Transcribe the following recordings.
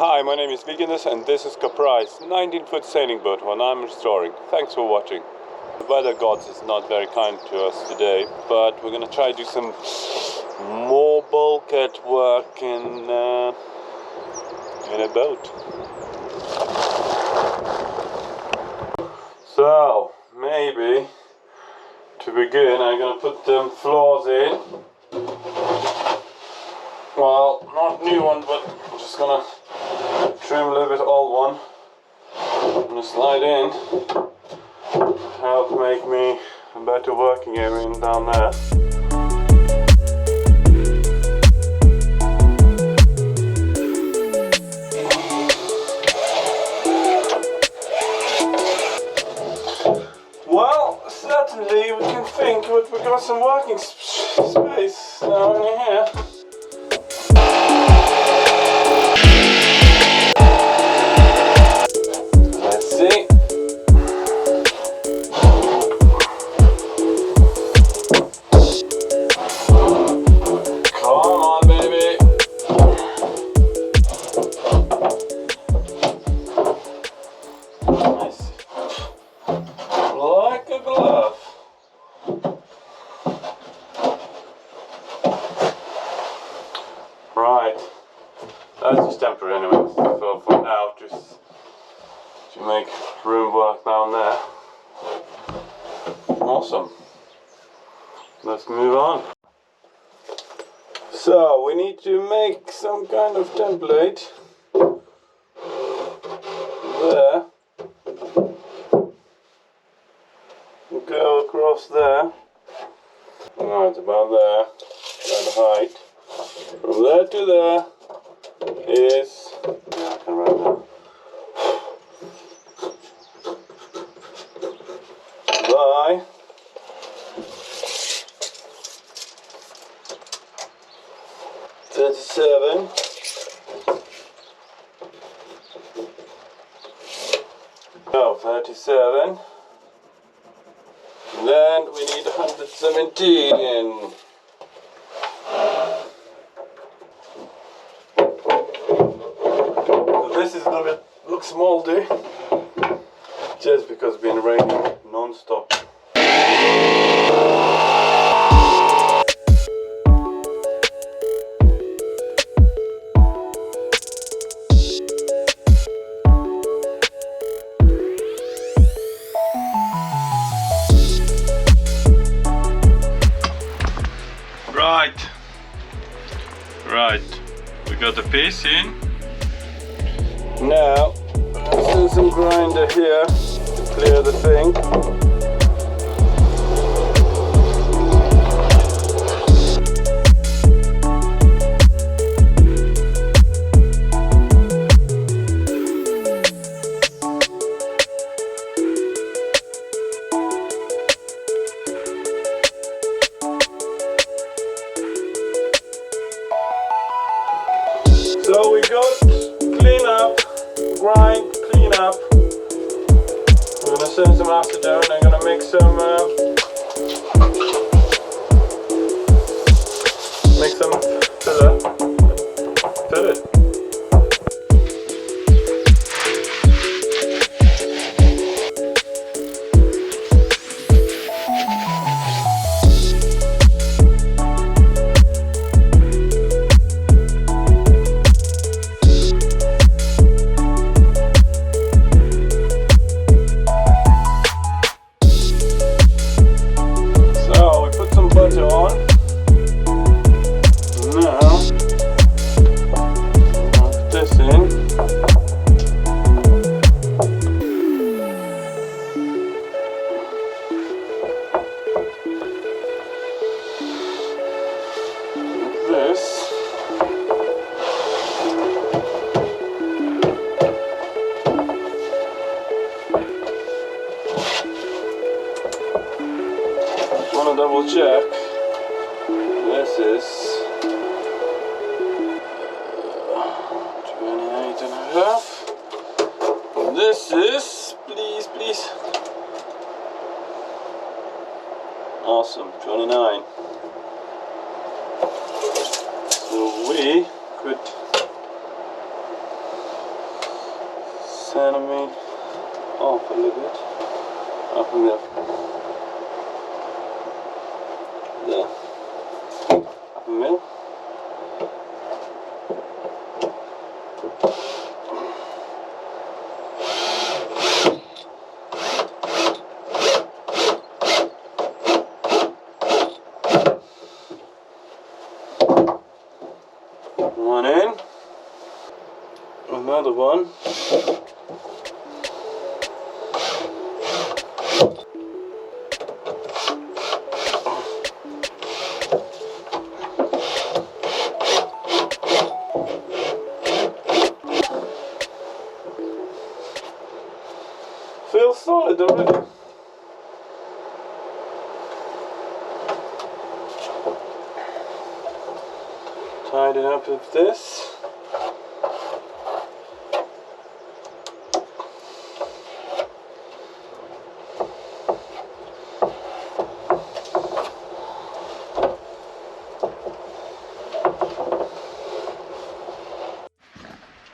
Hi, my name is Viginus and this is Caprice, 19-foot sailing boat one I'm restoring. Thanks for watching. The weather gods is not very kind to us today, but we're gonna try to do some more bulkhead work in a boat. So, maybe to begin I'm gonna put them floors in. Well, not new one, but I'm just gonna trim a little bit old one. I'm gonna slide in, help make me a better working area down there. Well, certainly we can think that we got some working space now in here. Right, that's just temporary anyway, for now, just to make room work down there. Awesome. Let's move on. So, we need to make some kind of template there. We'll go across there. Right, about there, that height. From there to there is, yeah, I can write that. By 37. No, 37. And then we need 117. This is a little bit looks moldy, just because it's been raining non-stop. Right, we got the piece in. Now, let's do some grinder here to clear the thing. So we got clean up, grind, clean up. We're gonna send some acetone. I'm gonna make some filler. Fill it. Double check. This is 28 and a half. This is, please. Awesome, 29. So we could centimeter off a little bit. Up a mil. There. Up a mil. One in. Another one. Feels solid already. Tied it up with this.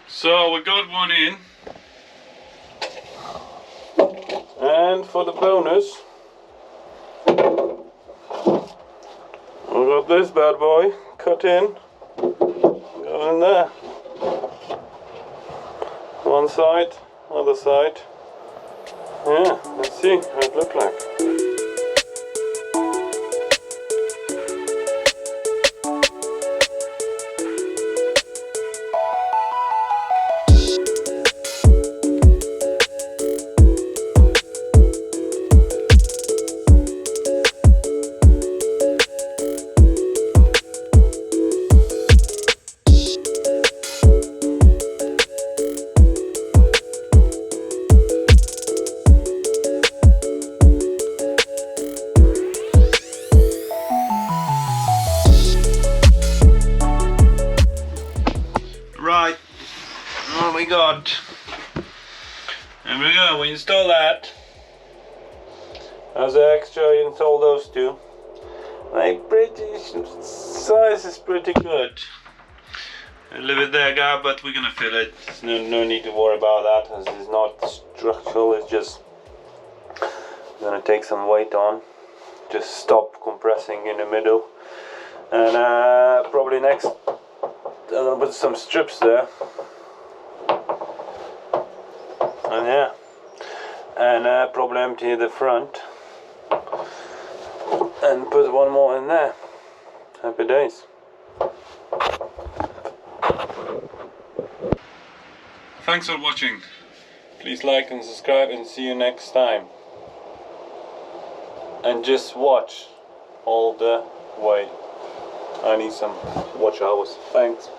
So we got one in. And for the bonus, we got this bad boy cut in. Go in there. One side, other side. Yeah, let's see how it looks like. Right, what we got? There we go, we install that. As an extra, you install those two. Like, size is pretty good. A little bit there, guy, but we're gonna fill it. There's no need to worry about that, as it's not structural, it's just gonna take some weight on. Just stop compressing in the middle. And probably next, I'm gonna put some strips there. And yeah, and probably empty the front and put one more in there. Happy days. Thanks for watching. Please like and subscribe, and see you next time. And just watch all the way. I need some watch hours. Thanks.